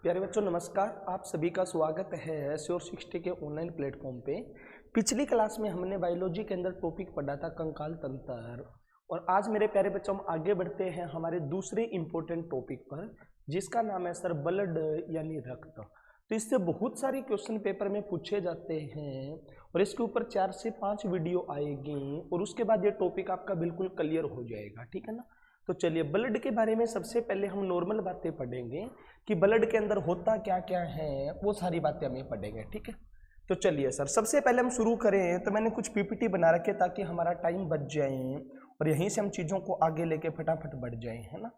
प्यारे बच्चों नमस्कार। आप सभी का स्वागत है श्योर60 के ऑनलाइन प्लेटफॉर्म पे। पिछली क्लास में हमने बायोलॉजी के अंदर टॉपिक पढ़ा था कंकाल तंत्र, और आज मेरे प्यारे बच्चों हम आगे बढ़ते हैं हमारे दूसरे इम्पोर्टेंट टॉपिक पर, जिसका नाम है सर ब्लड यानी रक्त। तो इससे बहुत सारे क्वेश्चन पेपर में पूछे जाते हैं और इसके ऊपर 4 से 5 वीडियो आएगी और उसके बाद ये टॉपिक आपका बिल्कुल क्लियर हो जाएगा, ठीक है ना। तो चलिए ब्लड के बारे में सबसे पहले हम नॉर्मल बातें पढ़ेंगे कि ब्लड के अंदर होता क्या क्या है, वो सारी बातें हमें पढ़ेंगे, ठीक है। तो चलिए सर सबसे पहले हम शुरू करें तो मैंने कुछ पीपीटी बना रखे ताकि हमारा टाइम बच जाए और यहीं से हम चीज़ों को आगे लेके फटाफट बढ़ जाए, है ना।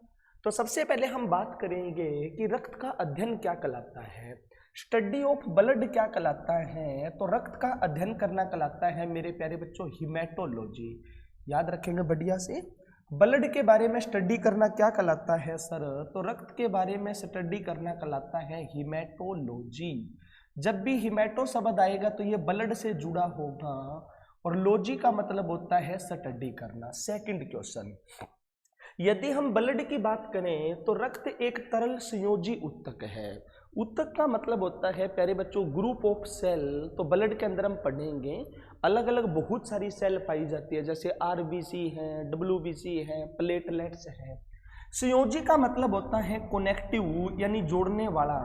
तो सबसे पहले हम बात करेंगे कि रक्त का अध्ययन क्या कहलाता है, स्टडी ऑफ ब्लड क्या कहलाता है। तो रक्त का अध्ययन करना कहलाता है मेरे प्यारे बच्चों हीमेटोलॉजी। याद रखेंगे बढ़िया से। ब्लड के बारे में स्टडी करना क्या कहलाता है सर, तो रक्त के बारे में स्टडी करना कहलाता है हीमेटोलॉजी। जब भी हीमेटो शब्द आएगा तो ये ब्लड से जुड़ा होगा और लॉजी का मतलब होता है स्टडी करना। सेकंड क्वेश्चन, यदि हम ब्लड की बात करें तो रक्त एक तरल संयोजी उत्तक है। उत्तक का मतलब होता है प्यारे बच्चों ग्रुप ऑफ सेल। तो ब्लड के अंदर हम पढ़ेंगे अलग अलग बहुत सारी सेल पाई जाती है, जैसे आरबीसी है, डब्ल्यूबीसी है, प्लेटलेट्स है। संयोजी का मतलब होता है कनेक्टिव यानी जोड़ने वाला।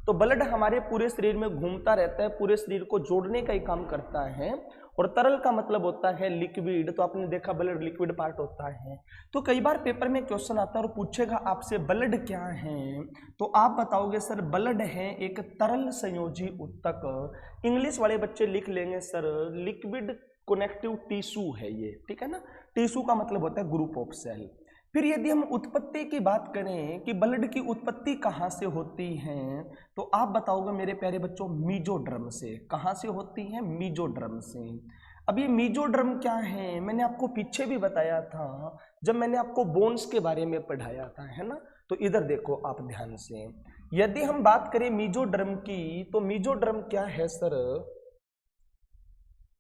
तो ब्लड हमारे पूरे शरीर में घूमता रहता है, पूरे शरीर को जोड़ने का ही काम करता है। और तरल का मतलब होता है लिक्विड। तो आपने देखा ब्लड लिक्विड पार्ट होता है। तो कई बार पेपर में क्वेश्चन आता है और पूछेगा आपसे ब्लड क्या है, तो आप बताओगे सर ब्लड है एक तरल संयोजी उत्तक। इंग्लिश वाले बच्चे लिख लेंगे सर लिक्विड कनेक्टिव टिश्यू है ये, ठीक है ना। टिश्यू का मतलब होता है ग्रुप ऑफ सेल। फिर यदि हम उत्पत्ति की बात करें कि ब्लड की उत्पत्ति कहाँ से होती है, तो आप बताओगे मेरे प्यारे बच्चों मीजोड्रम से। कहाँ से होती है? मीजोड्रम से। अब ये मीजोड्रम क्या है, मैंने आपको पीछे भी बताया था जब मैंने आपको बोन्स के बारे में पढ़ाया था, है ना। तो इधर देखो आप ध्यान से, यदि हम बात करें मीजोड्रम की, तो मीजोड्रम क्या है सर।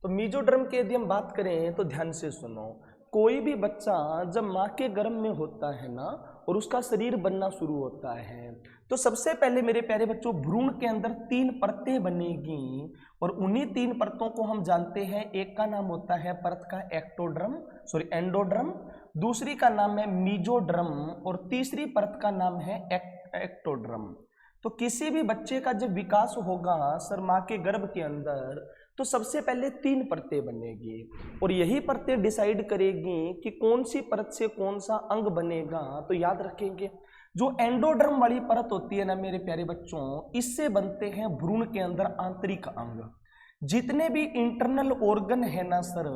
तो मीजोड्रम की यदि हम बात करें तो ध्यान से सुनो। कोई भी बच्चा जब माँ के गर्भ में होता है ना और उसका शरीर बनना शुरू होता है, तो सबसे पहले मेरे प्यारे बच्चों भ्रूण के अंदर 3 परतें बनेगी और उन्हीं 3 परतों को हम जानते हैं। एक का नाम होता है परत का एंडोड्रम, दूसरी का नाम है मीजोड्रम और तीसरी परत का नाम है एक्टोड्रम। तो किसी भी बच्चे का जब विकास होगा सर माँ के गर्भ के अंदर, तो सबसे पहले 3 परतें बनेगी और यही परतें डिसाइड करेगी कि कौन सी परत से कौन सा अंग बनेगा। तो याद रखेंगे जो एंडोड्रम वाली परत होती है ना मेरे प्यारे बच्चों, इससे बनते हैं भ्रूण के अंदर आंतरिक अंग। जितने भी इंटरनल ऑर्गन है ना सर,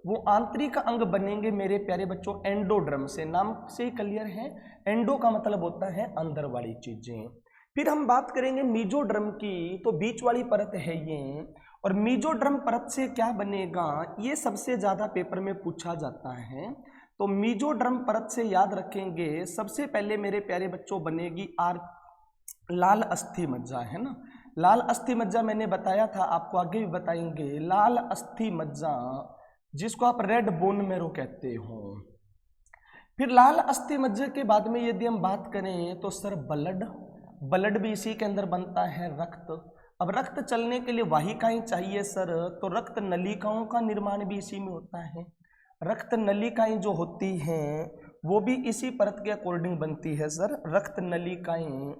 वो आंतरिक अंग बनेंगे मेरे प्यारे बच्चों एंडोड्रम से। नाम से ही क्लियर है, एंडो का मतलब होता है अंदर वाली चीजें। फिर हम बात करेंगे मीजोड्रम की, तो बीच वाली परत है ये। और मीजोड्रम परत से क्या बनेगा, ये सबसे ज्यादा पेपर में पूछा जाता है। तो मीजोड्रम परत से याद रखेंगे सबसे पहले मेरे प्यारे बच्चों बनेगी लाल अस्थि मज्जा, है ना। लाल अस्थि मज्जा मैंने बताया था, आपको आगे भी बताएंगे। लाल अस्थि मज्जा जिसको आप रेड बोन मैरो कहते हो। फिर लाल अस्थि मज्जा के बाद में यदि हम बात करें तो सर ब्लड भी इसी के अंदर बनता है। रक्त, अब रक्त चलने के लिए वाहिकाएं चाहिए सर, तो रक्त नलिकाओं का निर्माण भी इसी में होता है। रक्त नलिकाएं जो होती हैं वो भी इसी परत के अकॉर्डिंग बनती है सर, रक्त नलिकाएं।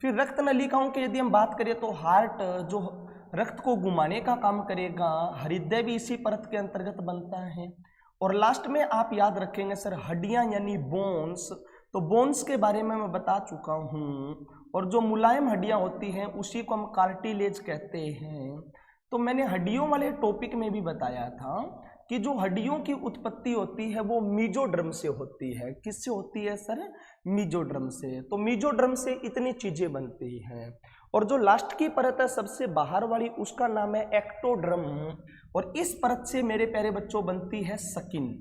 फिर रक्त नलिकाओं की यदि हम बात करें तो हार्ट जो रक्त को घुमाने का काम करेगा, हृदय भी इसी परत के अंतर्गत बनता है। और लास्ट में आप याद रखेंगे सर हड्डियां यानी बोन्स। तो बोन्स के बारे में मैं बता चुका हूँ, और जो मुलायम हड्डियां होती हैं उसी को हम कार्टिलेज कहते हैं। तो मैंने हड्डियों वाले टॉपिक में भी बताया था कि जो हड्डियों की उत्पत्ति होती है वो मीजोड्रम से होती है। किससे होती है सर? मीजोड्रम से। तो मीजोड्रम से इतनी चीजें बनती हैं। और जो लास्ट की परत है सबसे बाहर वाली, उसका नाम है एक्टोड्रम, और इस परत से मेरे प्यारे बच्चों बनती है स्किन।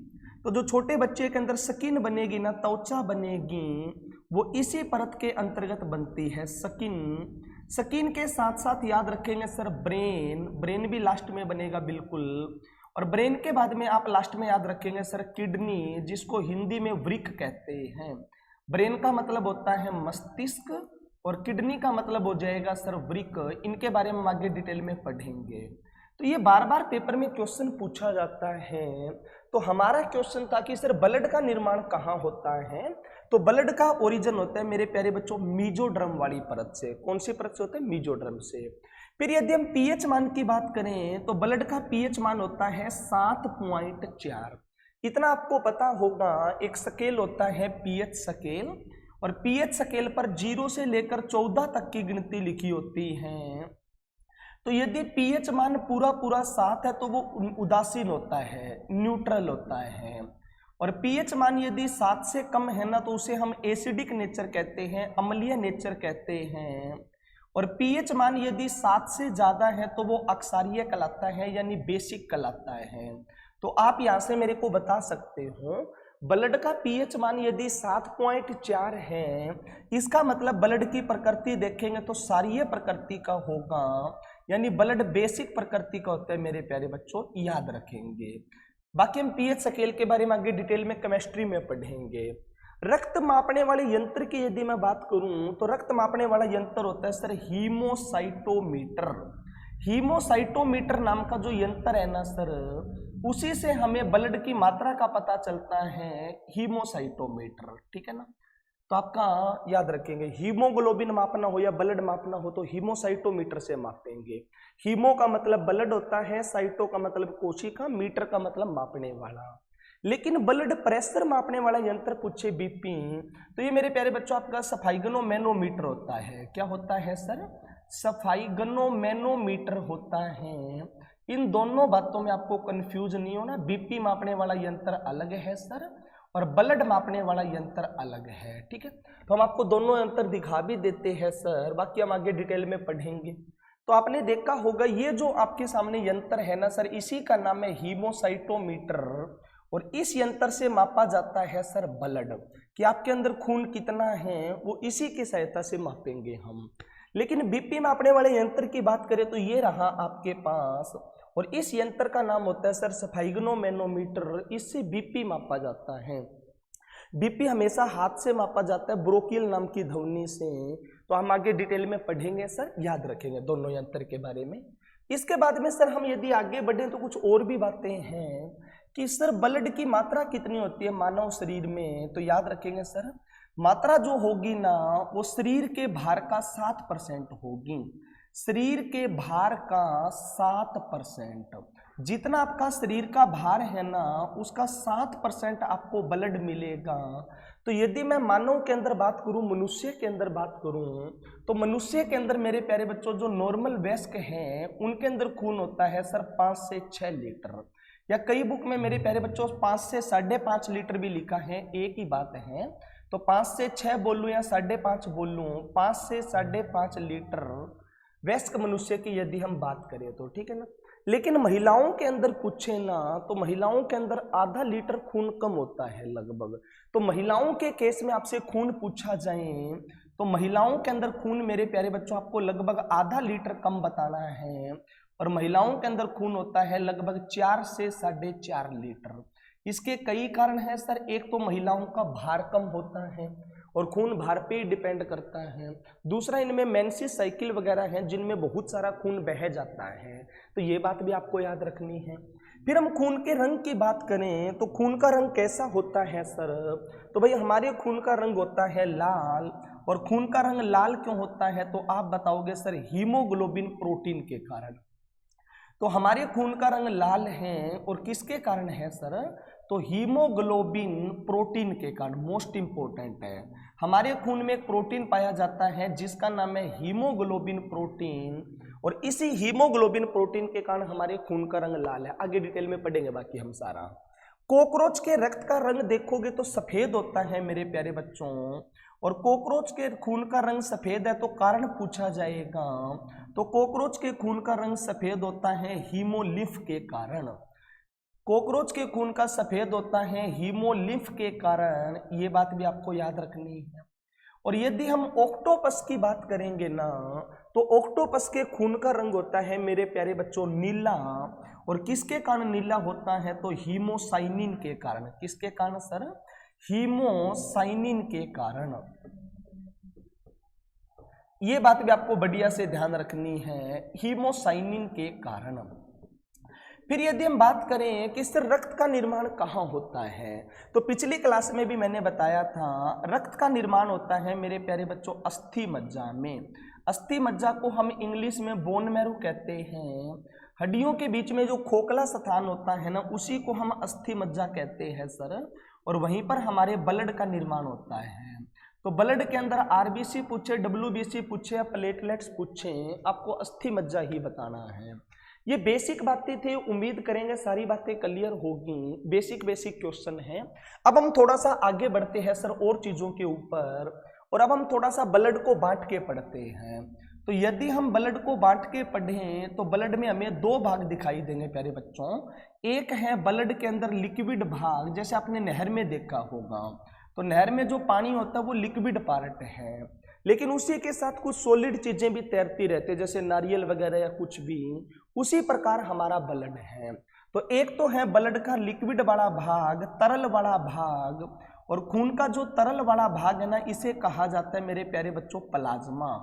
तो जो छोटे बच्चे के अंदर स्किन बनेगी ना, त्वचा बनेगी, वो इसी परत के अंतर्गत बनती है स्किन के साथ साथ याद रखेंगे सर ब्रेन भी लास्ट में बनेगा बिल्कुल। और ब्रेन के बाद में आप लास्ट में याद रखेंगे सर किडनी, जिसको हिंदी में वृक्क कहते हैं। ब्रेन का मतलब होता है मस्तिष्क और किडनी का मतलब हो जाएगा सर वृक्क। इनके बारे में हम आगे डिटेल में पढ़ेंगे। तो ये बार बार पेपर में क्वेश्चन पूछा जाता है। तो हमारा क्वेश्चन था कि सर ब्लड का निर्माण कहाँ होता है? तो ब्लड का ओरिजिन होता है मेरे प्यारे बच्चों मेसोडर्म वाली परत से। कौन सी परत से होता है? मेसोडर्म से। फिर यदि हम पीएच मान की बात करें तो ब्लड का पीएच मान होता है 7.4। इतना आपको पता होगा, एक स्केल होता है पीएच स्केल, और पीएच स्केल पर 0 से लेकर 14 तक की गिनती लिखी होती है। तो यदि पीएच मान पूरा पूरा 7 है तो वो उदासीन होता है, न्यूट्रल होता है। और पीएच मान यदि 7 से कम है ना तो उसे हम एसिडिक नेचर कहते हैं, अम्लीय नेचर कहते हैं। और पीएच मान यदि 7 से ज़्यादा है तो वो अक्षारीय कहलाता है, यानी बेसिक कहलाता है। तो आप यहाँ से मेरे को बता सकते हो ब्लड का पीएच मान यदि 7.4 है, इसका मतलब ब्लड की प्रकृति देखेंगे तो क्षारीय प्रकृति का होगा, यानी ब्लड बेसिक प्रकृति का होता है मेरे प्यारे बच्चों, याद रखेंगे। बाकी हम पीएच स्केल के बारे में आगे डिटेल में केमिस्ट्री में पढ़ेंगे। रक्त मापने वाले यंत्र की यदि मैं बात करूं तो रक्त मापने वाला यंत्र होता है सर हीमोसाइटोमीटर। हीमोसाइटोमीटर नाम का जो यंत्र है ना सर, उसी से हमें ब्लड की मात्रा का पता चलता है, हीमोसाइटोमीटर। ठीक है ना? तो आपका याद रखेंगे, हीमोग्लोबिन मापना हो या ब्लड मापना हो तो हीमोसाइटोमीटर से मापेंगे। हीमो का मतलब ब्लड होता है, साइटो का मतलब कोशिका, मीटर का मतलब मापने वाला। लेकिन ब्लड प्रेशर मापने वाला यंत्र पूछे बीपी, तो ये मेरे प्यारे बच्चों आपका सफाइगनोमैनोमीटर होता है। क्या होता है सर? सफाइगनोमैनोमीटर होता है। इन दोनों बातों में आपको कंफ्यूज नहीं होना। बीपी मापने वाला यंत्र अलग है सर, और ब्लड मापने वाला यंत्र अलग है। ठीक है? तो हम आपको दोनों यंत्र दिखा भी देते हैं सर, बाकी हम आगे डिटेल में पढ़ेंगे। तो आपने देखा होगा ये जो आपके सामने यंत्र है ना सर, इसी का नाम है हीमोसाइटोमीटर, और इस यंत्र से मापा जाता है सर ब्लड, कि आपके अंदर खून कितना है, वो इसी की सहायता से मापेंगे हम। लेकिन बीपी मापने वाले यंत्र की बात करें तो ये रहा आपके पास, और इस यंत्र का नाम होता है सर सफाइगनोमैनोमीटर। इससे बीपी मापा जाता है। बीपी हमेशा हाथ से मापा जाता है, ब्रोकियल नाम की ध्वनि से। तो हम आगे डिटेल में पढ़ेंगे सर, याद रखेंगे दोनों यंत्र के बारे में। इसके बाद में सर हम यदि आगे बढ़े तो कुछ और भी बातें हैं कि सर ब्लड की मात्रा कितनी होती है मानव शरीर में। तो याद रखेंगे सर, मात्रा जो होगी ना वो शरीर के भार का 7% होगी। शरीर के भार का 7%, जितना आपका शरीर का भार है ना उसका 7% आपको ब्लड मिलेगा। तो यदि मैं मानव के अंदर बात करूं, मनुष्य के अंदर बात करूं, तो मनुष्य के अंदर मेरे प्यारे बच्चों जो नॉर्मल वयस्क हैं उनके अंदर खून होता है सर 5 से 6 लीटर, या कई बुक में मेरे प्यारे बच्चों 5 से 5.5 लीटर भी लिखा है, एक ही बात है। तो 5 से 6 बोलूं या 5.5 बोलूं, 5 से 5.5 लीटर वयस्क मनुष्य की यदि हम बात करें तो, ठीक है ना। लेकिन महिलाओं के अंदर पूछे ना तो महिलाओं के अंदर आधा लीटर खून कम होता है लगभग। तो महिलाओं के केस में आपसे खून पूछा जाए तो महिलाओं के अंदर खून मेरे प्यारे बच्चों आपको लगभग आधा लीटर कम बताना है, और महिलाओं के अंदर खून होता है लगभग 4 से 4.5 लीटर। इसके कई कारण हैं सर। एक तो महिलाओं का भार कम होता है और खून भार पे ही डिपेंड करता है। दूसरा, इनमें मेंसेस साइकिल वगैरह हैं जिनमें बहुत सारा खून बह जाता है, तो ये बात भी आपको याद रखनी है। फिर हम खून के रंग की बात करें तो खून का रंग कैसा होता है सर, तो भाई हमारे खून का रंग होता है लाल। और खून का रंग लाल क्यों होता है तो आप बताओगे सर हीमोग्लोबिन प्रोटीन के कारण। तो हमारे खून का रंग लाल है और किसके कारण है सर, तो हीमोग्लोबिन प्रोटीन के कारण। मोस्ट इंपोर्टेंट है, हमारे खून में एक प्रोटीन पाया जाता है जिसका नाम है हीमोग्लोबिन प्रोटीन, और इसी हीमोग्लोबिन प्रोटीन के कारण हमारे खून का रंग लाल है। आगे डिटेल में पढ़ेंगे बाकी हम सारा। कॉकरोच के रक्त का रंग देखोगे तो सफेद होता है मेरे प्यारे बच्चों, और कॉकरोच के खून का रंग सफेद है तो कारण पूछा जाएगा। तो कॉकरोच के खून का रंग सफेद होता है हीमोलिम्फ के कारण। कॉकरोच के खून का सफेद होता है हीमोलिम्फ के कारण, ये बात भी आपको याद रखनी है। और यदि हम ऑक्टोपस की बात करेंगे ना तो ऑक्टोपस के खून का रंग होता है मेरे प्यारे बच्चों नीला, और किसके कारण नीला होता है तो हीमोसाइनिन के कारण। किसके कारण सर, हीमोसाइनिन के कारण। ये बात भी आपको बढ़िया से ध्यान रखनी है, हीमोसाइनिन के कारण। फिर यदि हम बात करें कि सर रक्त का निर्माण कहाँ होता है, तो पिछली क्लास में भी मैंने बताया था रक्त का निर्माण होता है मेरे प्यारे बच्चों अस्थि मज्जा में। अस्थि मज्जा को हम इंग्लिश में बोन मैरो कहते हैं। हड्डियों के बीच में जो खोखला स्थान होता है ना, उसी को हम अस्थि मज्जा कहते हैं सर। और वहीं पर हमारे ब्लड का निर्माण होता है। तो ब्लड के अंदर आरबीसी पूछे, डब्ल्यूबीसी पूछे या प्लेटलेट्स पूछे, आपको अस्थि मज्जा ही बताना है। ये बेसिक बातें थी, उम्मीद करेंगे सारी बातें क्लियर होगी। बेसिक क्वेश्चन है। अब हम थोड़ा सा आगे बढ़ते हैं सर और चीजों के ऊपर, और अब हम थोड़ा सा ब्लड को बांट के पढ़ते हैं। तो यदि हम ब्लड को बांट के पढ़ें तो ब्लड में हमें दो भाग दिखाई देंगे प्यारे बच्चों। एक है ब्लड के अंदर लिक्विड भाग, जैसे आपने नहर में देखा होगा, तो नहर में जो पानी होता है वो लिक्विड पार्ट है, लेकिन उसी के साथ कुछ सॉलिड चीजें भी तैरती रहती है, जैसे नारियल वगैरह या कुछ भी। उसी प्रकार हमारा ब्लड है। तो एक तो है ब्लड का लिक्विड वाला भाग, तरल वाला भाग, और खून का जो तरल वाला भाग है ना, इसे कहा जाता है मेरे प्यारे बच्चों प्लाज्मा।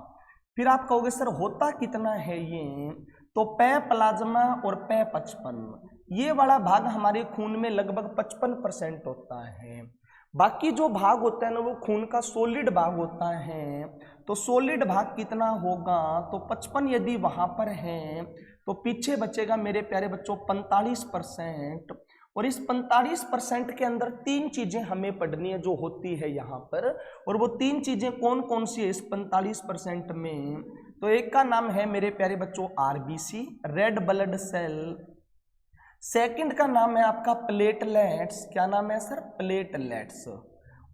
फिर आप कहोगे सर होता कितना है ये, तो पै प्लाज्मा और पै 55, ये वाला भाग हमारे खून में लगभग 55% होता है। बाकी जो भाग होता है ना वो खून का सॉलिड भाग होता है। तो सॉलिड भाग कितना होगा, तो 55 यदि वहां पर है तो पीछे बचेगा मेरे प्यारे बच्चों 45%। और इस 45% के अंदर तीन चीजें हमें पढ़नी है जो होती है यहाँ पर, और वो तीन चीजें कौन कौन सी है इस 45% में। तो एक का नाम है मेरे प्यारे बच्चों RBC, red blood cell. Second का नाम है आपका प्लेटलेट्स, क्या नाम है सर, प्लेटलेट्स।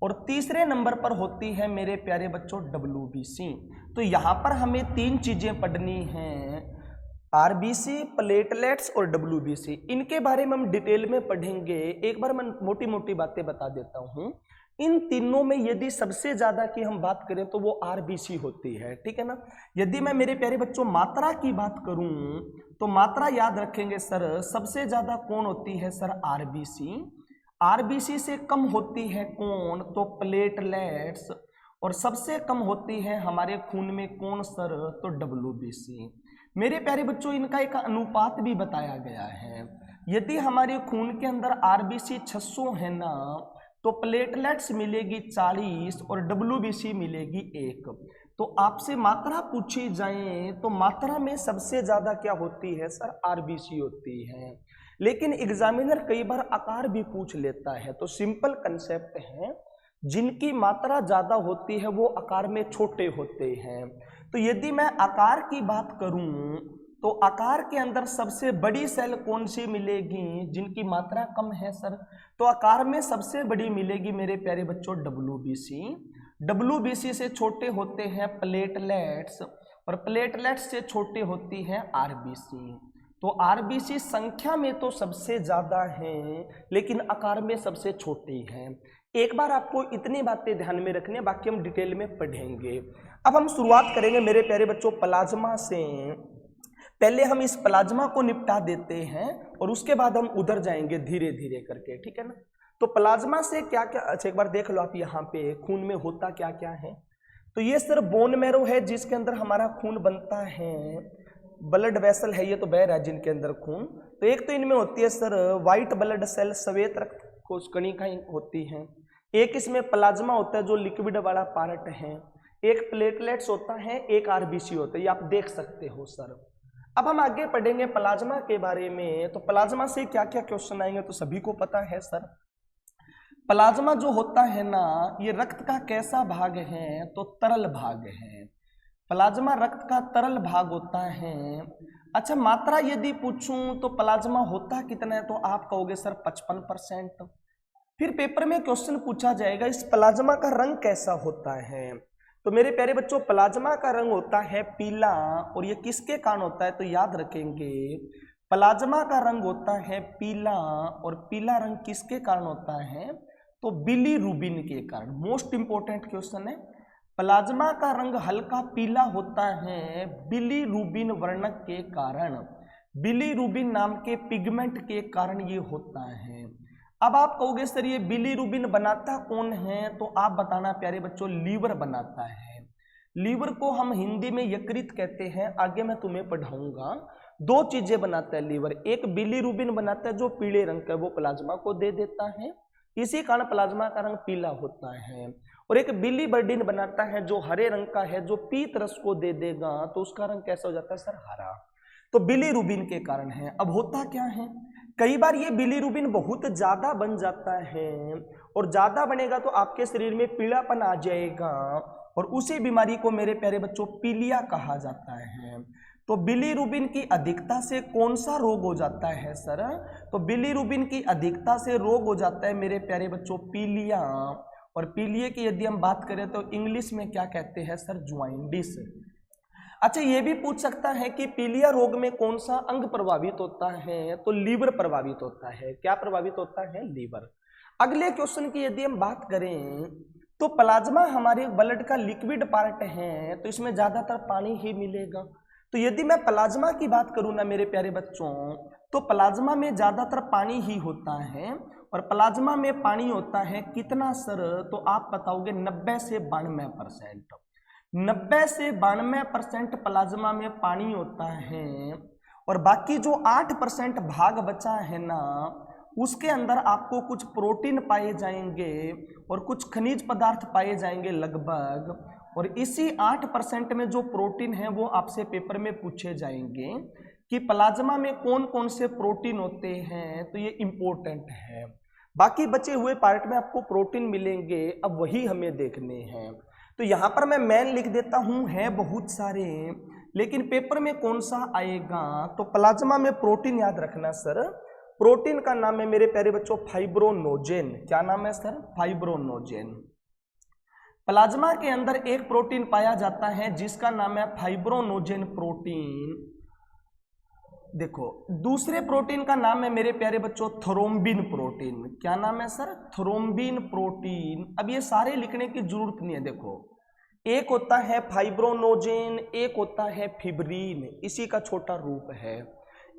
और तीसरे नंबर पर होती है मेरे प्यारे बच्चों डब्ल्यूबीसी। तो यहाँ पर हमें तीन चीजें पढ़नी हैं, आरबीसी, प्लेटलेट्स और डब्ल्यूबीसी। इनके बारे में हम डिटेल में पढ़ेंगे। एक बार मैं मोटी मोटी बातें बता देता हूँ। इन तीनों में यदि सबसे ज्यादा की हम बात करें तो वो आरबीसी होती है, ठीक है ना। यदि मैं मेरे प्यारे बच्चों मात्रा की बात करूं तो मात्रा याद रखेंगे सर, सबसे ज्यादा कौन होती है सर, आरबीसी। आरबीसी से कम होती है कौन, तो प्लेटलेट्स। और सबसे कम होती है हमारे खून में कौन सर, तो डब्ल्यूबीसी। मेरे प्यारे बच्चों इनका एक अनुपात भी बताया गया है। यदि हमारे खून के अंदर आरबीसी 600 है ना, तो प्लेटलेट्स मिलेगी 40 और डब्ल्यूबीसी मिलेगी 1। तो आपसे मात्रा पूछी जाए तो मात्रा में सबसे ज्यादा क्या होती है सर, आरबीसी होती है। लेकिन एग्जामिनर कई बार आकार भी पूछ लेता है, तो सिंपल कंसेप्ट है, जिनकी मात्रा ज्यादा होती है वो आकार में छोटे होते हैं। तो यदि मैं आकार की बात करूं तो आकार के अंदर सबसे बड़ी सेल कौन सी मिलेगी, जिनकी मात्रा कम है सर, तो आकार में सबसे बड़ी मिलेगी मेरे प्यारे बच्चों डब्ल्यूबीसी। डब्ल्यूबीसी से छोटे होते हैं प्लेटलेट्स, और प्लेटलेट्स से छोटे होती है आरबीसी। तो आरबीसी संख्या में तो सबसे ज्यादा है, लेकिन आकार में सबसे छोटी है। एक बार आपको इतनी बातें ध्यान में रखनी है, बाकी हम डिटेल में पढ़ेंगे। अब हम शुरुआत करेंगे मेरे प्यारे बच्चों प्लाज्मा से। पहले हम इस प्लाज्मा को निपटा देते हैं और उसके बाद हम उधर जाएंगे धीरे धीरे करके, ठीक है ना। तो प्लाज्मा से क्या क्या, अच्छा एक बार देख लो आप यहाँ पे खून में होता क्या क्या है। तो ये सर बोन मैरो है जिसके अंदर हमारा खून बनता है, ब्लड वेसल है ये तो बह रहा है जिनके अंदर खून। तो एक तो इनमें होती है सर व्हाइट ब्लड सेल, श्वेत रक्त कोश कणिका होती है। एक इसमें प्लाज्मा होता है जो लिक्विड वाला पार्ट है। एक प्लेटलेट्स होता है, एक आरबीसी होता है, ये आप देख सकते हो सर। अब हम आगे पढ़ेंगे प्लाज्मा के बारे में। तो प्लाज्मा से क्या क्या क्वेश्चन आएंगे तो सभी को पता है सर। प्लाज्मा जो होता है ना, ये रक्त का कैसा भाग है, तो तरल भाग है। प्लाज्मा रक्त का तरल भाग होता है। अच्छा मात्रा यदि पूछूं तो प्लाज्मा होता कितना है, तो आप कहोगे सर 55%। फिर पेपर में क्वेश्चन पूछा जाएगा इस प्लाज्मा का रंग कैसा होता है, तो मेरे प्यारे बच्चों प्लाज्मा का रंग होता है पीला। और ये किसके कारण होता है, तो याद रखेंगे प्लाज्मा का रंग होता है पीला, और पीला रंग किसके कारण होता है, तो बिलीरुबिन के कारण। मोस्ट इंपोर्टेंट क्वेश्चन है। प्लाज्मा का रंग हल्का पीला होता है बिलीरुबिन वर्णक के कारण, बिलीरुबिन नाम के पिगमेंट के कारण ये होता है। अब आप कहोगे सर ये बिलीरुबिन बनाता कौन है, तो आप बताना प्यारे बच्चों, लीवर बनाता है। लीवर को हम हिंदी में यकृत कहते हैं, आगे मैं तुम्हें पढ़ाऊंगा। दो चीजें बनाता है लीवर, एक बिलीरुबिन बनाता है जो पीले रंग का, वो प्लाज्मा को दे देता है, इसी कारण प्लाज्मा का रंग पीला होता है। और एक बिलीवर्डिन बनाता है जो हरे रंग का है, जो पीत रस को दे देगा, तो उसका रंग कैसा हो जाता है सर, हरा। तो बिलीरुबिन के कारण है। अब होता क्या है, कई बार ये बिलीरुबिन बहुत ज्यादा बन जाता है, और ज्यादा बनेगा तो आपके शरीर में पीलापन आ जाएगा, और उसी बीमारी को मेरे प्यारे बच्चों पीलिया कहा जाता है। तो बिलीरुबिन की अधिकता से कौन सा रोग हो जाता है सर, तो बिलीरुबिन की अधिकता से रोग हो जाता है मेरे प्यारे बच्चों पीलिया। और पीलिया की यदि हम बात करें तो इंग्लिश में क्या कहते हैं सर, ज्वाइंडिस। अच्छा, ये भी पूछ सकता है कि पीलिया रोग में कौन सा अंग प्रभावित होता है, तो लीवर प्रभावित होता है। क्या प्रभावित होता है, लीवर। अगले क्वेश्चन की यदि हम बात करें तो प्लाज्मा हमारे ब्लड का लिक्विड पार्ट है, तो इसमें ज्यादातर पानी ही मिलेगा। तो यदि मैं प्लाज्मा की बात करूं ना मेरे प्यारे बच्चों, तो प्लाज्मा में ज्यादातर पानी ही होता है। और प्लाज्मा में पानी होता है कितना सर, तो आप बताओगे 90 से 92%। 90 से 92% प्लाज्मा में पानी होता है, और बाकी जो 8% भाग बचा है ना, उसके अंदर आपको कुछ प्रोटीन पाए जाएंगे और कुछ खनिज पदार्थ पाए जाएंगे लगभग। और इसी 8% में जो प्रोटीन है वो आपसे पेपर में पूछे जाएंगे कि प्लाज्मा में कौन कौन से प्रोटीन होते हैं, तो ये इंपॉर्टेंट है। बाकी बचे हुए पार्ट में आपको प्रोटीन मिलेंगे, अब वही हमें देखने हैं। तो यहाँ पर मैं मेन लिख देता हूँ, है बहुत सारे, लेकिन पेपर में कौन सा आएगा, तो प्लाज्मा में प्रोटीन याद रखना सर। प्रोटीन का नाम है मेरे प्यारे बच्चों फाइब्रोनोजेन। क्या नाम है सर, फाइब्रोनोजेन। प्लाज्मा के अंदर एक प्रोटीन पाया जाता है जिसका नाम है फाइब्रोनोजेन प्रोटीन। देखो, दूसरे प्रोटीन का नाम है मेरे प्यारे बच्चों थ्रोम्बिन प्रोटीन। क्या नाम है सर, थ्रोम्बिन प्रोटीन। अब ये सारे लिखने की जरूरत नहीं है। देखो, एक होता है फाइब्रोनोजेन, एक होता है फिब्रिन, इसी का छोटा रूप है।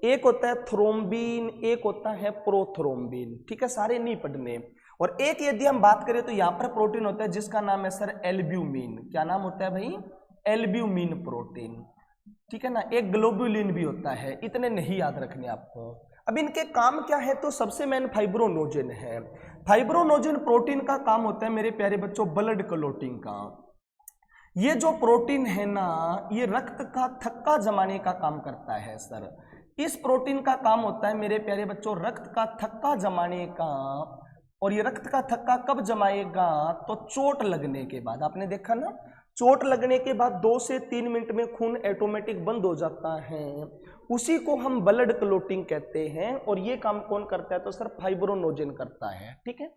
एक होता है थ्रोम्बिन, एक होता है प्रोथ्रोम्बिन। ठीक है, सारे नहीं पढ़ने। और एक यदि हम बात करें तो यहाँ पर प्रोटीन होता है जिसका नाम है सर एल्ब्यूमिन। क्या नाम होता है भाई, एल्ब्यूमिन प्रोटीन। ठीक है ना, एक ग्लोबुलिन भी होता है। इतने नहीं याद रखने आपको। अब इनके काम क्या है, तो सबसे मेन फाइब्रोनोजेन है। फाइब्रोनोजेन प्रोटीन का काम होता है मेरे प्यारे बच्चों ब्लड क्लॉटिंग का। ये जो प्रोटीन है ना, ये रक्त का थक्का जमाने का काम करता है सर। इस प्रोटीन का काम होता है मेरे प्यारे बच्चों रक्त का थक्का जमाने का। और ये रक्त का थक्का कब जमाएगा, तो चोट लगने के बाद। आपने देखा ना, चोट लगने के बाद 2 से 3 मिनट में खून ऑटोमेटिक बंद हो जाता है, उसी को हम ब्लड क्लॉटिंग कहते हैं। और ये काम कौन करता है, तो सर फाइब्रोनोजेन करता है। ठीक है,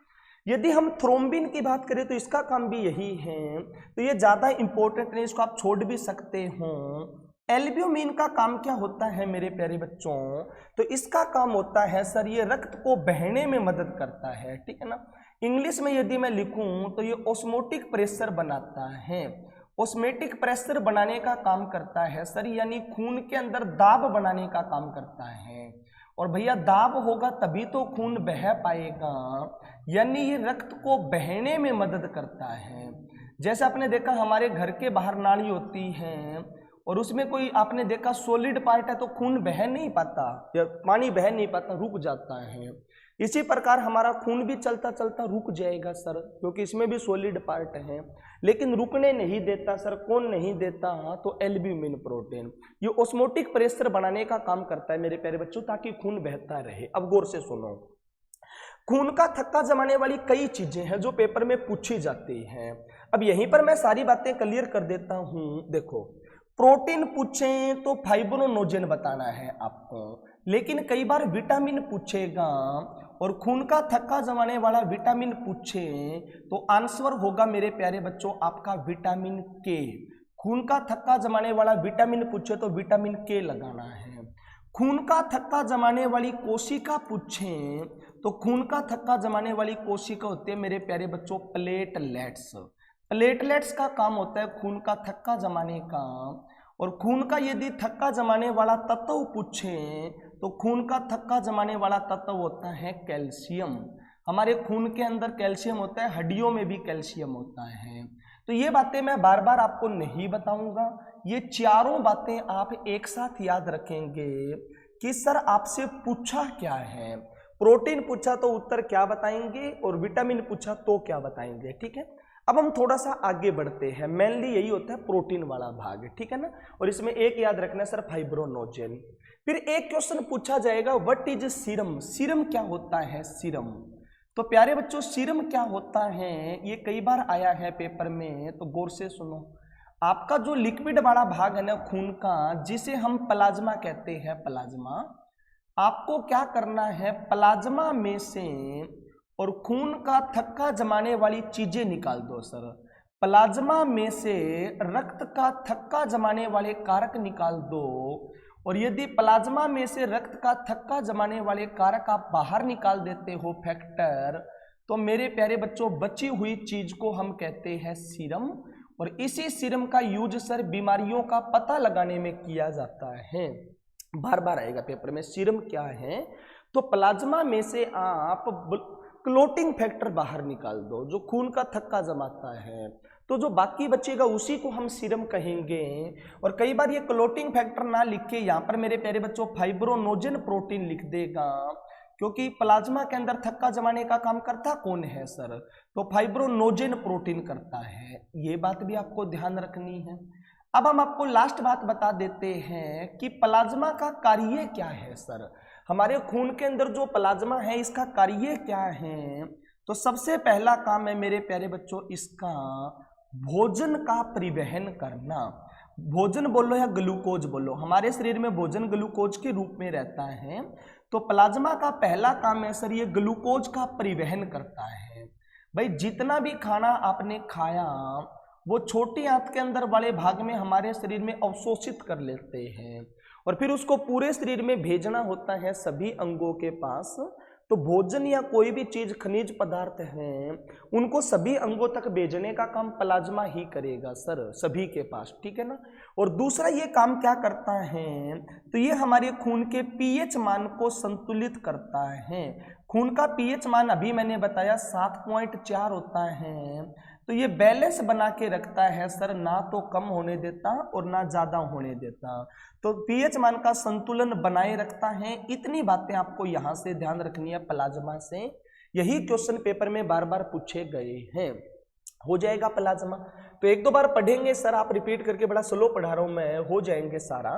यदि हम थ्रोम्बिन की बात करें तो इसका काम भी यही है, तो ये ज्यादा इंपॉर्टेंट नहीं, इसको आप छोड़ भी सकते हो। एल्ब्यूमिन का काम क्या होता है मेरे प्यारे बच्चों, तो इसका काम होता है सर ये रक्त को बहने में मदद करता है। ठीक है ना, इंग्लिश में यदि मैं लिखूं तो ये ऑस्मोटिक प्रेशर बनाता है। ऑस्मोटिक प्रेशर बनाने का काम करता है सर, यानी खून के अंदर दाब बनाने का काम करता है। और भैया दाब होगा तभी तो खून बह पाएगा, यानी ये रक्त को बहने में मदद करता है। जैसे आपने देखा हमारे घर के बाहर नाली होती है, और उसमें कोई आपने देखा सॉलिड पार्ट है तो खून बह नहीं पाता या पानी बह नहीं पाता, रुक जाता है। इसी प्रकार हमारा खून भी चलता चलता रुक जाएगा सर, क्योंकि इसमें भी सॉलिड पार्ट है, लेकिन रुकने नहीं देता सर। कौन नहीं देता, तो एल्ब्यूमिन प्रोटीन। ये ऑस्मोटिक प्रेशर बनाने का काम करता है मेरे प्यारे बच्चों, ताकि खून बहता रहे। अब गौर से सुनो, खून का थक्का जमाने वाली कई चीजें हैं जो पेपर में पूछी जाती हैं। अब यहीं पर मैं सारी बातें क्लियर कर देता हूं। देखो, प्रोटीन पूछें तो फाइब्रोनोजेन बताना है आपको, लेकिन कई बार विटामिन पूछेगा और खून का थक्का जमाने वाला विटामिन पूछे तो आंसर होगा मेरे प्यारे बच्चों आपका विटामिन के। खून का थक्का जमाने वाला विटामिन पूछे तो विटामिन के लगाना है। खून का थक्का जमाने वाली कोशिका पूछे तो खून का थक्का जमाने वाली कोशिका होती है मेरे प्यारे बच्चों प्लेटलेट्स। प्लेटलेट्स का काम होता है खून का थक्का जमाने का। और खून का यदि थक्का जमाने वाला तत्व पूछे तो खून का थक्का जमाने वाला तत्व होता है कैल्शियम। हमारे खून के अंदर कैल्शियम होता है, हड्डियों में भी कैल्शियम होता है। तो ये बातें मैं बार बार आपको नहीं बताऊंगा, ये चारों बातें आप एक साथ याद रखेंगे कि सर आपसे पूछा क्या है। प्रोटीन पूछा तो उत्तर क्या बताएंगे, और विटामिन पूछा तो क्या बताएंगे, ठीक है। अब हम थोड़ा सा आगे बढ़ते हैं, मेनली यही होता है प्रोटीन वाला भाग, ठीक है ना। और इसमें एक याद रखना है सर, फाइब्रोनोजेन। फिर एक क्वेश्चन पूछा जाएगा, व्हाट इज सीरम, सीरम क्या होता है सीरम। तो प्यारे बच्चों सीरम क्या होता है, ये कई बार आया है पेपर में, तो गौर से सुनो। आपका जो लिक्विड वाला भाग है ना खून का, जिसे हम प्लाज्मा कहते हैं, प्लाज्मा, आपको क्या करना है, प्लाज्मा में से और खून का थक्का जमाने वाली चीजें निकाल दो सर। प्लाज्मा में से रक्त का थक्का जमाने वाले कारक निकाल दो, और यदि प्लाज्मा में से रक्त का थक्का जमाने वाले कारक आप बाहर निकाल देते हो, फैक्टर, तो मेरे प्यारे बच्चों बची हुई चीज को हम कहते हैं सीरम। और इसी सीरम का यूज सर बीमारियों का पता लगाने में किया जाता है। बार बार आएगा पेपर में, सीरम क्या है। तो प्लाज्मा में से आप क्लोटिंग फैक्टर बाहर निकाल दो, जो खून का थक्का जमाता है, तो जो बाकी बचेगा उसी को हम सीरम कहेंगे। और कई बार ये क्लोटिंग फैक्टर ना लिख के यहाँ पर मेरे प्यारे बच्चों फाइब्रोनोजेन प्रोटीन लिख देगा, क्योंकि प्लाज्मा के अंदर थक्का जमाने का काम करता कौन है सर, तो फाइब्रोनोजेन प्रोटीन करता है। ये बात भी आपको ध्यान रखनी है। अब हम आपको लास्ट बात बता देते हैं कि प्लाज्मा का कार्य क्या है सर। हमारे खून के अंदर जो प्लाज्मा है इसका कार्य क्या है, तो सबसे पहला काम है मेरे प्यारे बच्चों इसका भोजन का परिवहन करना। भोजन बोलो या ग्लूकोज बोलो, हमारे शरीर में भोजन ग्लूकोज के रूप में रहता है। तो प्लाज्मा का पहला काम है सर ये ग्लूकोज का परिवहन करता है। भाई जितना भी खाना आपने खाया वो छोटी आंत के अंदर वाले भाग में हमारे शरीर में अवशोषित कर लेते हैं, और फिर उसको पूरे शरीर में भेजना होता है सभी अंगों के पास। तो भोजन या कोई भी चीज खनिज पदार्थ हैं उनको सभी अंगों तक भेजने का काम प्लाज्मा ही करेगा सर, सभी के पास, ठीक है ना। और दूसरा ये काम क्या करता है, तो ये हमारे खून के पीएच मान को संतुलित करता है। खून का पीएच मान अभी मैंने बताया 7.4 होता है, तो ये बैलेंस बना के रखता है सर, ना तो कम होने देता और ना ज्यादा होने देता। तो पीएच मान का संतुलन बनाए रखता है। इतनी बातें आपको यहां से ध्यान रखनी है प्लाज्मा से, यही क्वेश्चन पेपर में बार बार पूछे गए हैं। हो जाएगा प्लाज्मा, तो एक दो बार पढ़ेंगे सर, आप रिपीट करके, बड़ा स्लो पढ़ा रहा हूं मैं, हो जाएंगे सारा।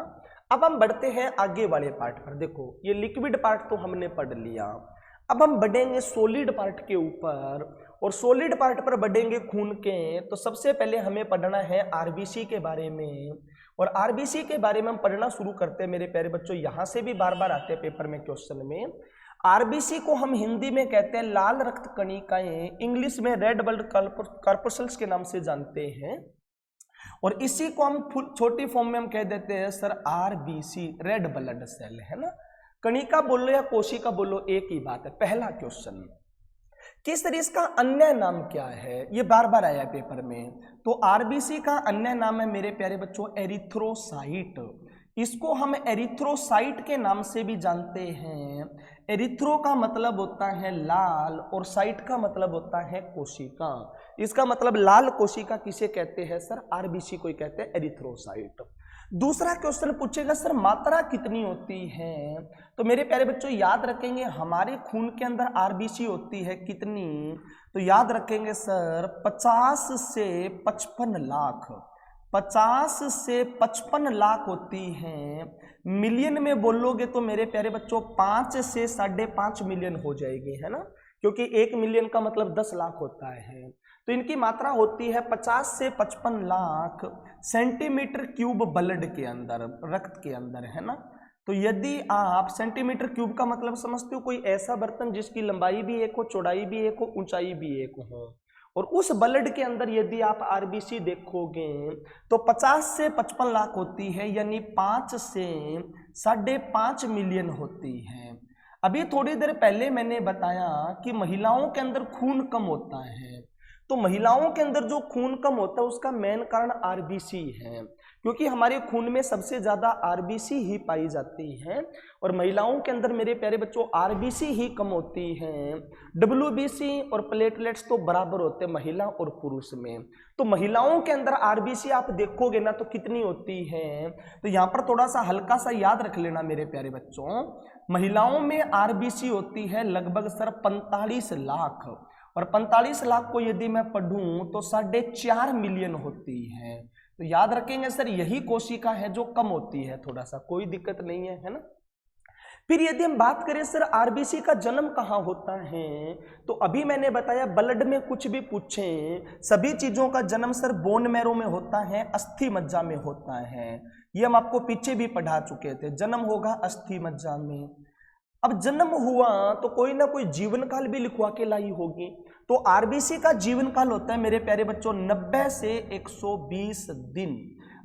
अब हम बढ़ते हैं आगे वाले पार्ट पर। देखो ये लिक्विड पार्ट तो हमने पढ़ लिया, अब हम बढ़ेंगे सॉलिड पार्ट के ऊपर, और सॉलिड पार्ट पर बढ़ेंगे खून के। तो सबसे पहले हमें पढ़ना है आरबीसी के बारे में, और आरबीसी के बारे में हम पढ़ना शुरू करते हैं मेरे प्यारे बच्चों। यहां से भी बार बार आते हैं पेपर में क्वेश्चन में। आरबीसी को हम हिंदी में कहते हैं लाल रक्त कणिकाएं, इंग्लिश में रेड ब्लड कॉर्पस्कल्स के नाम से जानते हैं, और इसी को हम छोटी फॉर्म में हम कह देते हैं sir RBC, red blood cell, है ना। कणिका बोलो या कोशिका बोलो एक ही बात है। पहला क्वेश्चन कि सर इसका अन्य नाम क्या है, ये बार बार आया पेपर में। तो आरबीसी का अन्य नाम है मेरे प्यारे बच्चों एरिथ्रोसाइट। इसको हम एरिथ्रोसाइट के नाम से भी जानते हैं। एरिथ्रो का मतलब होता है लाल, और साइट का मतलब होता है कोशिका। इसका मतलब लाल कोशिका किसे कहते हैं सर, आरबीसी को कहते हैं एरिथ्रोसाइट। दूसरा क्वेश्चन पूछेगा सर मात्रा कितनी होती है, तो मेरे प्यारे बच्चों याद रखेंगे हमारे खून के अंदर आरबीसी होती है कितनी, तो याद रखेंगे सर 50 से 55 लाख, 50 से 55 लाख होती हैं। मिलियन में बोलोगे तो मेरे प्यारे बच्चों 5 से 5.5 मिलियन हो जाएगी, है ना, क्योंकि 1 मिलियन का मतलब 10 लाख होता है। तो इनकी मात्रा होती है 50 से 55 लाख सेंटीमीटर क्यूब ब्लड के अंदर, रक्त के अंदर, है ना। तो यदि आप सेंटीमीटर क्यूब का मतलब समझते हो, कोई ऐसा बर्तन जिसकी लंबाई भी एक हो, चौड़ाई भी एक हो, ऊंचाई भी एक हो, और उस ब्लड के अंदर यदि आप आरबीसी देखोगे तो 50 से 55 लाख होती है, यानी 5 से 5.5 मिलियन होती है। अभी थोड़ी देर पहले मैंने बताया कि महिलाओं के अंदर खून कम होता है, तो महिलाओं के अंदर जो खून कम होता है उसका मेन कारण आरबीसी है, क्योंकि हमारे खून में सबसे ज़्यादा आरबीसी ही पाई जाती हैं और महिलाओं के अंदर मेरे प्यारे बच्चों आरबीसी ही कम होती हैं। डब्ल्यूबीसी और प्लेटलेट्स तो बराबर होते हैं महिला और पुरुष में। तो महिलाओं के अंदर आरबीसी आप देखोगे ना तो कितनी होती है, तो यहाँ पर थोड़ा सा हल्का सा याद रख लेना मेरे प्यारे बच्चों। महिलाओं में आरबीसी होती है लगभग सर 45 लाख, और 45 लाख को यदि मैं पढ़ूं तो 4.5 मिलियन होती है। तो याद रखेंगे सर यही कोशिका है जो कम होती है, थोड़ा सा कोई दिक्कत नहीं है ना। फिर यदि हम बात करें सर आरबीसी का जन्म कहाँ होता है, तो अभी मैंने बताया ब्लड में कुछ भी पूछें सभी चीजों का जन्म सर बोन मैरो में होता है, अस्थि मज्जा में होता है। ये हम आपको पीछे भी पढ़ा चुके थे, जन्म होगा अस्थि मज्जा में। अब जन्म हुआ तो कोई ना कोई जीवन काल भी लिखवा के लाई होगी, तो आरबीसी का जीवन काल होता है मेरे प्यारे बच्चों 90 से 120 दिन।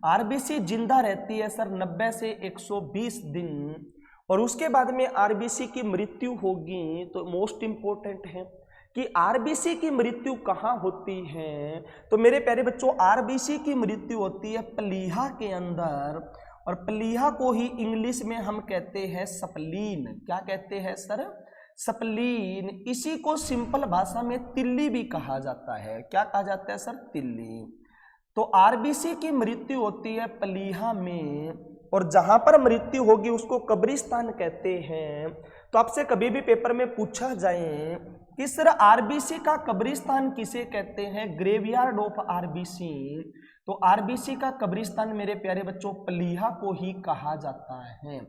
आरबीसी जिंदा रहती है सर 90 से 120 दिन, और उसके बाद में आरबीसी की मृत्यु होगी। तो मोस्ट इंपॉर्टेंट है कि आरबीसी की मृत्यु कहाँ होती है, तो मेरे प्यारे बच्चों आरबीसी की मृत्यु होती है प्लीहा के अंदर, और प्लीहा को ही इंग्लिश में हम कहते हैं सप्लीन। क्या कहते हैं सर? सप्लीन। इसी को सिंपल भाषा में तिल्ली भी कहा जाता है। क्या कहा जाता है सर? तिल्ली। तो आरबीसी की मृत्यु होती है प्लीहा में, और जहां पर मृत्यु होगी उसको कब्रिस्तान कहते हैं। तो आपसे कभी भी पेपर में पूछा जाए कि सर आरबीसी का कब्रिस्तान किसे कहते हैं, ग्रेवयार्ड ऑफ आरबीसी, तो आरबीसी का कब्रिस्तान मेरे प्यारे बच्चों प्लीहा को ही कहा जाता है।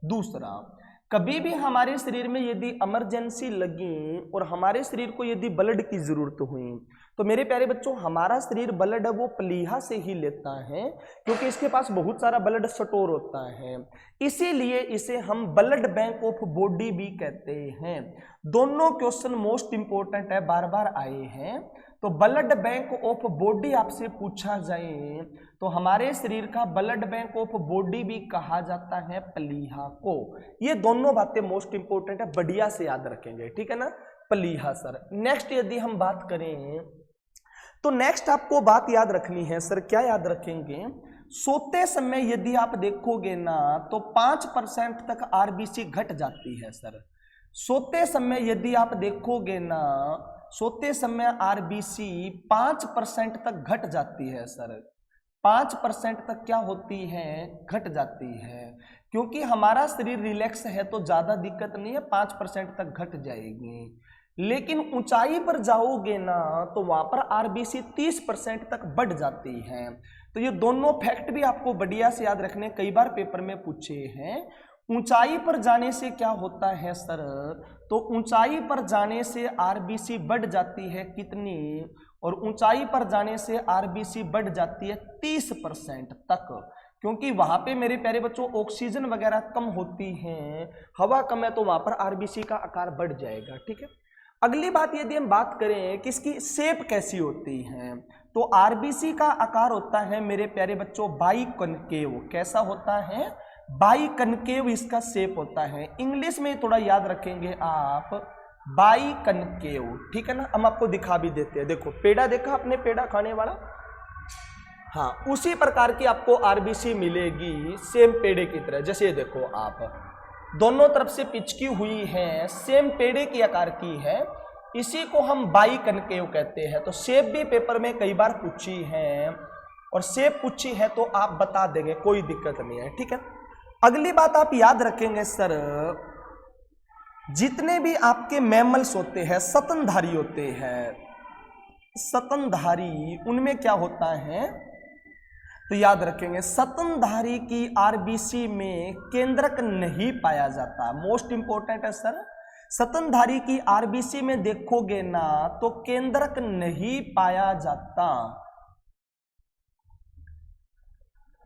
दूसरा, कभी भी हमारे शरीर में यदि इमरजेंसी लगी और हमारे शरीर को यदि ब्लड की जरूरत हुई, तो मेरे प्यारे बच्चों हमारा शरीर ब्लड है वो प्लीहा से ही लेता है, क्योंकि इसके पास बहुत सारा ब्लड स्टोर होता है। इसीलिए इसे हम ब्लड बैंक ऑफ बॉडी भी कहते हैं। दोनों क्वेश्चन मोस्ट इंपोर्टेंट है, बार बार आए हैं। तो ब्लड बैंक ऑफ बॉडी आपसे पूछा जाए तो हमारे शरीर का ब्लड बैंक ऑफ बॉडी भी कहा जाता है प्लीहा को। ये दोनों बातें मोस्ट इंपोर्टेंट है, बढ़िया से याद रखेंगे, ठीक है ना। प्लीहा सर। नेक्स्ट यदि हम बात करें तो नेक्स्ट आपको बात याद रखनी है सर, क्या याद रखेंगे, सोते समय यदि आप देखोगे ना तो 5% तक आरबीसी घट जाती है सर। सोते समय यदि आप देखोगे ना, सोते समय आरबीसी 5% तक घट जाती है सर। 5% तक क्या होती है, घट जाती है, क्योंकि हमारा शरीर रिलैक्स है तो ज्यादा दिक्कत नहीं है, 5% तक घट जाएगी। लेकिन ऊंचाई पर जाओगे ना तो वहां पर आरबीसी 30% तक बढ़ जाती है। तो ये दोनों फैक्ट भी आपको बढ़िया से याद रखने, कई बार पेपर में पूछे हैं। ऊंचाई पर जाने से क्या होता है सर, तो ऊंचाई पर जाने से आरबीसी बढ़ जाती है कितनी, और ऊंचाई पर जाने से आरबीसी बढ़ जाती है 30% तक, क्योंकि वहां पे मेरे प्यारे बच्चों ऑक्सीजन वगैरह कम होती है, हवा कम है, तो वहां पर आरबीसी का आकार बढ़ जाएगा, ठीक है। अगली बात यदि हम बात करें कि इसकी शेप कैसी होती है, तो आरबीसी का आकार होता है मेरे प्यारे बच्चों बाइकनकेव। कैसा होता है? बाइकनकेव इसका शेप होता है। इंग्लिश में थोड़ा याद रखेंगे आप, बाइकनकेव, ठीक है ना। हम आपको दिखा भी देते हैं, देखो पेड़ा देखा आपने, पेड़ा खाने वाला, हाँ उसी प्रकार की आपको आरबीसी मिलेगी, सेम पेड़े की तरह। जैसे ये देखो आप, दोनों तरफ से पिचकी हुई है, सेम पेड़े की आकार की है, इसी को हम बाइकनकेव कहते हैं। तो शेप भी पेपर में कई बार पूछी है, और शेप पूछी है तो आप बता देंगे, कोई दिक्कत नहीं है, ठीक है। अगली बात आप याद रखेंगे सर, जितने भी आपके मैमल्स होते हैं, स्तनधारी होते हैं, स्तनधारी, उनमें क्या होता है, तो याद रखेंगे स्तनधारी की आरबीसी में केंद्रक नहीं पाया जाता। मोस्ट इंपोर्टेंट है सर, स्तनधारी की आरबीसी में देखोगे ना तो केंद्रक नहीं पाया जाता।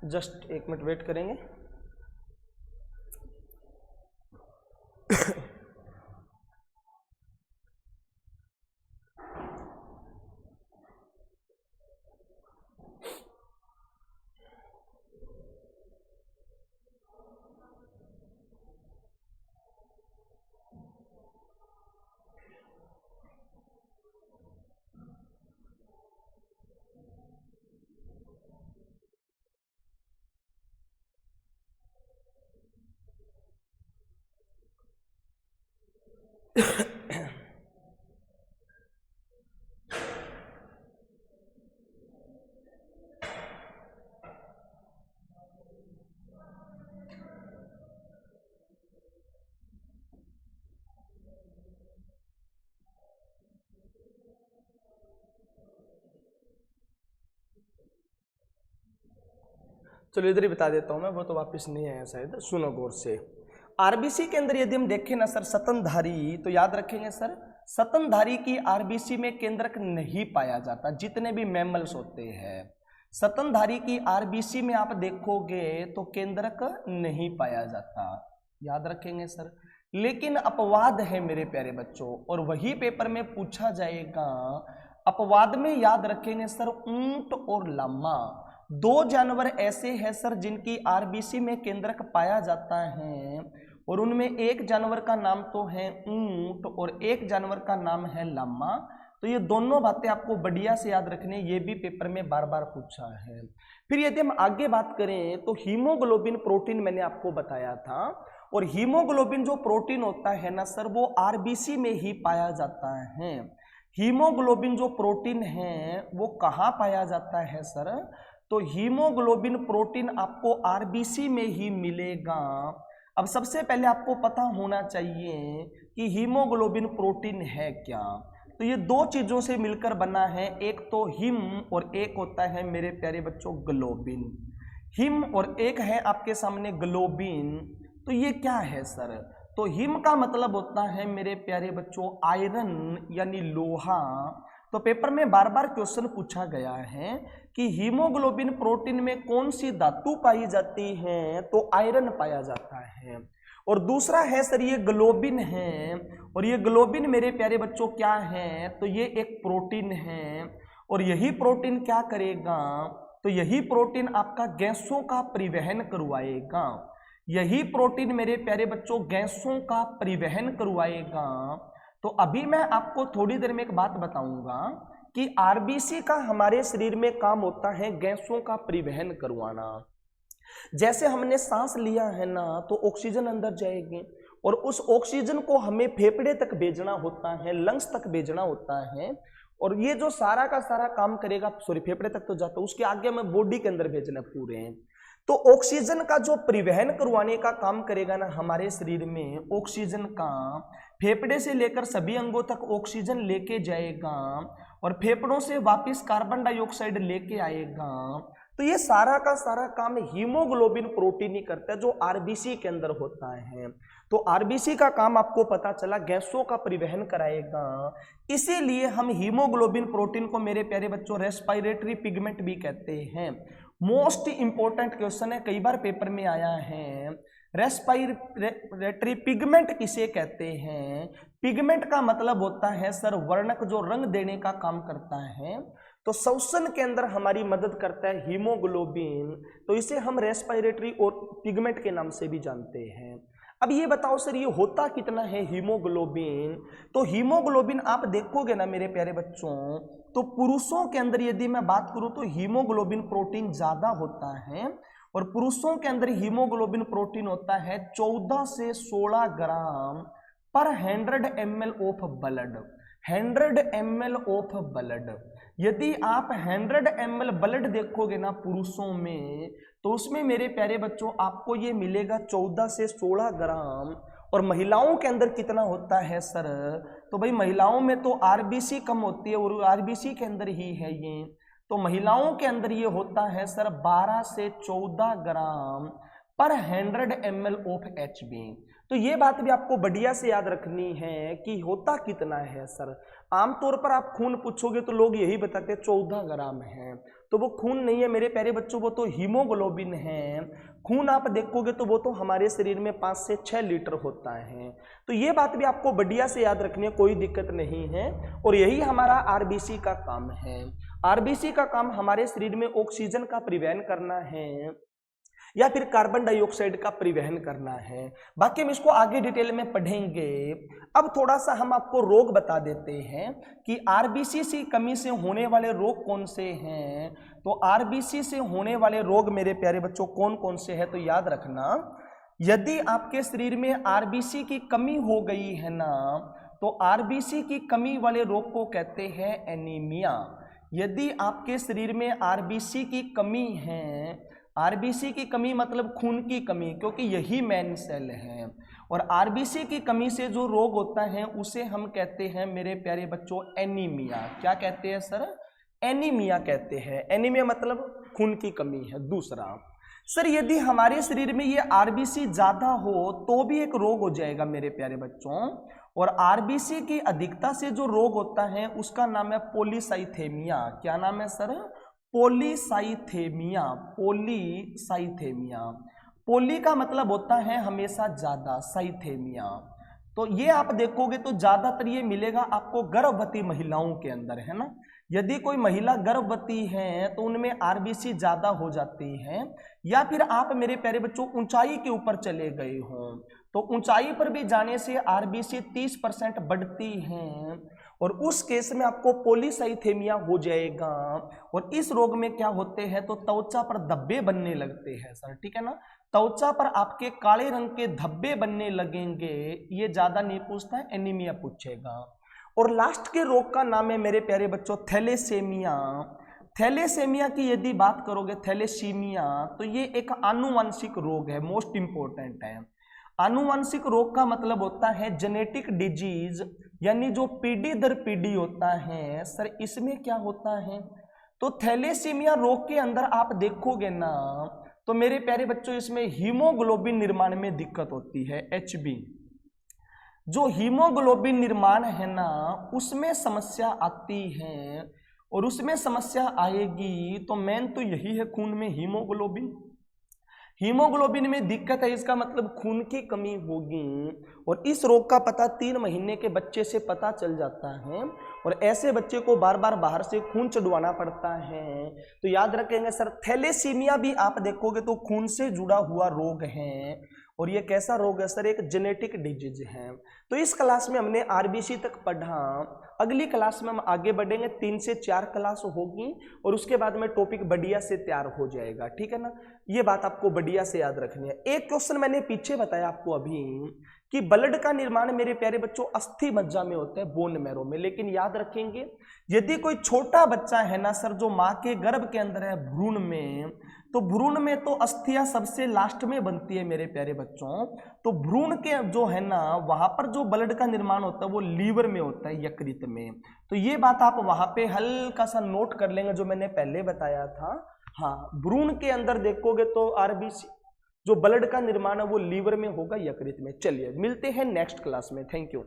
जस्ट एक मिनट वेट करेंगे। चलो इधर ही बता देता हूं मैं, वो तो वापस नहीं आया शायद, सुनो गौर से। आरबीसी के अंदर यदि हम देखें ना सर स्तनधारी, तो याद रखेंगे सर स्तनधारी की आरबीसी में केंद्रक नहीं पाया जाता। जितने भी मैमल्स होते हैं स्तनधारी की आरबीसी में आप देखोगे तो केंद्रक नहीं पाया जाता, याद रखेंगे सर। लेकिन अपवाद है मेरे प्यारे बच्चों, और वही पेपर में पूछा जाएगा। अपवाद में याद रखेंगे सर ऊंट और लामा, दो जानवर ऐसे हैं सर जिनकी आरबीसी में केंद्रक पाया जाता है, और उनमें एक जानवर का नाम तो है ऊंट और एक जानवर का नाम है लामा। तो ये दोनों बातें आपको बढ़िया से याद रखनी है, ये भी पेपर में बार बार पूछा है। फिर यदि हम आगे बात करें तो हीमोग्लोबिन प्रोटीन मैंने आपको बताया था, और हीमोग्लोबिन जो प्रोटीन होता है ना सर वो आरबीसी में ही पाया जाता है। हीमोग्लोबिन जो प्रोटीन है वो कहाँ पाया जाता है सर, तो हीमोग्लोबिन प्रोटीन आपको आरबीसी में ही मिलेगा। अब सबसे पहले आपको पता होना चाहिए कि हीमोग्लोबिन प्रोटीन है क्या। तो ये दो चीजों से मिलकर बना है, एक तो हिम और एक होता है मेरे प्यारे बच्चों ग्लोबिन। हिम और एक है आपके सामने ग्लोबिन। तो ये क्या है सर, तो हिम का मतलब होता है मेरे प्यारे बच्चों आयरन यानी लोहा। तो पेपर में बार बार क्वेश्चन पूछा गया है कि हीमोग्लोबिन प्रोटीन में कौन सी धातु पाई जाती है, तो आयरन पाया जाता है। और दूसरा है सर ये ग्लोबिन है, और ये ग्लोबिन मेरे प्यारे बच्चों क्या है, तो ये एक प्रोटीन है। और यही प्रोटीन क्या करेगा, तो यही प्रोटीन आपका गैसों का परिवहन करवाएगा। यही प्रोटीन मेरे प्यारे बच्चों गैसों का परिवहन करवाएगा। तो अभी मैं आपको थोड़ी देर में एक बात बताऊंगा कि आरबीसी का हमारे शरीर में काम होता है गैसों का परिवहन करवाना। जैसे हमने सांस लिया है ना, तो ऑक्सीजन अंदर जाएगी, और उस ऑक्सीजन को हमें फेफड़े तक भेजना होता है, लंग्स तक भेजना होता है। और ये जो सारा का सारा काम करेगा, सॉरी फेफड़े तक तो जाता है, उसके आगे हमें बॉडी के अंदर भेजना पूरे। तो ऑक्सीजन का जो परिवहन करवाने का काम करेगा ना हमारे शरीर में, ऑक्सीजन का फेफड़े से लेकर सभी अंगों तक ऑक्सीजन लेके जाएगा, और फेफड़ों से वापस कार्बन डाइऑक्साइड लेके आएगा। तो ये सारा का सारा काम हीमोग्लोबिन प्रोटीन ही करता है, जो आरबीसी के अंदर होता है। तो आरबीसी का काम आपको पता चला गैसों का परिवहन कराएगा। इसीलिए हम हीमोग्लोबिन प्रोटीन को मेरे प्यारे बच्चों रेस्पिरेटरी पिगमेंट भी कहते हैं। मोस्ट इंपॉर्टेंट क्वेश्चन है, कई बार पेपर में आया है। रेस्पिरेटरी पिगमेंट किसे कहते हैं? पिगमेंट का मतलब होता है सर वर्णक, जो रंग देने का काम करता है। तो श्वसन के अंदर हमारी मदद करता है हीमोग्लोबिन, तो इसे हम रेस्पिरेटरी और पिगमेंट के नाम से भी जानते हैं। अब ये बताओ सर ये होता कितना है हीमोग्लोबिन? तो हीमोग्लोबिन आप देखोगे ना मेरे प्यारे बच्चों, तो पुरुषों के अंदर यदि मैं बात करूं तो हीमोग्लोबिन प्रोटीन ज्यादा होता है, और पुरुषों के अंदर हीमोग्लोबिन प्रोटीन होता है 14 से 16 ग्राम पर 100 ml of blood. 100 ml of blood, यदि आप 100 ml ब्लड देखोगे ना पुरुषों में, तो उसमें मेरे प्यारे बच्चों आपको ये मिलेगा 14 से 16 ग्राम। और महिलाओं के अंदर कितना होता है सर? तो भाई महिलाओं में तो आरबीसी कम होती है, और आरबीसी के अंदर ही है ये। तो महिलाओं के अंदर ये होता है सर 12 से 14 ग्राम पर 100 ml ऑफ HB। तो ये बात भी आपको बढ़िया से याद रखनी है कि होता कितना है सर। आमतौर पर आप खून पूछोगे तो लोग यही बताते हैं 14 ग्राम है, तो वो खून नहीं है मेरे प्यारे बच्चों, वो तो हीमोग्लोबिन है। खून आप देखोगे तो वो तो हमारे शरीर में 5 से 6 लीटर होता है। तो ये बात भी आपको बढ़िया से याद रखनी है, कोई दिक्कत नहीं है। और यही हमारा आरबीसी का काम है। आरबीसी का काम हमारे शरीर में ऑक्सीजन का परिवहन करना है या फिर कार्बन डाइऑक्साइड का परिवहन करना है। बाकी हम इसको आगे डिटेल में पढ़ेंगे। अब थोड़ा सा हम आपको रोग बता देते हैं कि आरबीसी की कमी से होने वाले रोग कौन से हैं। तो आरबीसी से होने वाले रोग मेरे प्यारे बच्चों कौन कौन से हैं, तो याद रखना, यदि आपके शरीर में आरबीसी की कमी हो गई है ना, तो आरबीसी की कमी वाले रोग को कहते हैं एनीमिया। यदि आपके शरीर में आरबीसी की कमी है, आरबीसी की कमी मतलब खून की कमी, क्योंकि यही मेन सेल है, और आरबीसी की कमी से जो रोग होता है उसे हम कहते हैं मेरे प्यारे बच्चों एनीमिया। क्या कहते हैं सर? एनीमिया कहते हैं। एनीमिया मतलब खून की कमी है। दूसरा सर, यदि हमारे शरीर में ये आरबीसी ज्यादा हो तो भी एक रोग हो जाएगा मेरे प्यारे बच्चों, और आरबीसी की अधिकता से जो रोग होता है उसका नाम है पॉलीसाइथेमिया। क्या नाम है सर? पॉलीसाइथेमिया। पॉलीसाइथेमिया, पोली का मतलब होता है हमेशा ज्यादा, साइथेमिया। तो ये आप देखोगे तो ज्यादातर ये मिलेगा आपको गर्भवती महिलाओं के अंदर, है ना। यदि कोई महिला गर्भवती है तो उनमें आरबीसी ज्यादा हो जाती है, या फिर आप मेरे प्यारे बच्चों ऊंचाई के ऊपर चले गए हो तो ऊंचाई पर भी जाने से आरबीसी 30% बढ़ती हैं, और उस केस में आपको पॉलीसाइथेमिया हो जाएगा। और इस रोग में क्या होते हैं तो त्वचा पर धब्बे बनने लगते हैं सर, ठीक है ना। त्वचा पर आपके काले रंग के धब्बे बनने लगेंगे। ये ज्यादा नहीं पूछता है, एनीमिया पूछेगा। और लास्ट के रोग का नाम है मेरे प्यारे बच्चों थैलेसेमिया। थैलेसेमिया की यदि बात करोगे, थैलेसीमिया, तो ये एक आनुवंशिक रोग है, मोस्ट इंपॉर्टेंट है। आनुवंशिक रोग का मतलब होता है जेनेटिक डिजीज, यानी जो पीढ़ी दर पीढ़ी होता है सर। इसमें क्या होता है तो थैलेसीमिया रोग के अंदर आप देखोगे ना तो मेरे प्यारे बच्चों इसमें हीमोग्लोबिन निर्माण में दिक्कत होती है, एचबी। जो हीमोग्लोबिन निर्माण है ना उसमें समस्या आती है, और उसमें समस्या आएगी तो मेन तो यही है खून में हीमोग्लोबिन। हीमोग्लोबिन में दिक्कत है, इसका मतलब खून की कमी होगी। और इस रोग का पता 3 महीने के बच्चे से पता चल जाता है, और ऐसे बच्चे को बार बार बाहर से खून चढ़वाना पड़ता है। तो याद रखेंगे सर, थैलेसीमिया भी आप देखोगे तो खून से जुड़ा हुआ रोग है, और ये कैसा रोग है सर? एक जेनेटिक डिजीज है। तो इस क्लास में हमने आरबीसी तक पढ़ा। अगली क्लास में हम आगे बढ़ेंगे, 3 से 4 क्लास होगी, और उसके बाद में टॉपिक बढ़िया से तैयार हो जाएगा, ठीक है ना। ये बात आपको बढ़िया से याद रखनी है। एक क्वेश्चन मैंने पीछे बताया आपको अभी कि ब्लड का निर्माण मेरे प्यारे बच्चों अस्थि मज्जा में होता है, बोन मैरो में। लेकिन याद रखेंगे यदि कोई छोटा बच्चा है ना सर, जो माँ के गर्भ के अंदर है भ्रूण में, तो भ्रूण में तो अस्थियां सबसे लास्ट में बनती है मेरे प्यारे बच्चों। तो भ्रूण के जो है ना वहां पर जो ब्लड का निर्माण होता है वो लीवर में होता है, यकृत में। तो ये बात आप वहां पे हल्का सा नोट कर लेंगे जो मैंने पहले बताया था। हाँ, भ्रूण के अंदर देखोगे तो आरबीसी जो ब्लड का निर्माण है वो लीवर में होगा, यकृत में। चलिए मिलते हैं नेक्स्ट क्लास में। Thank you.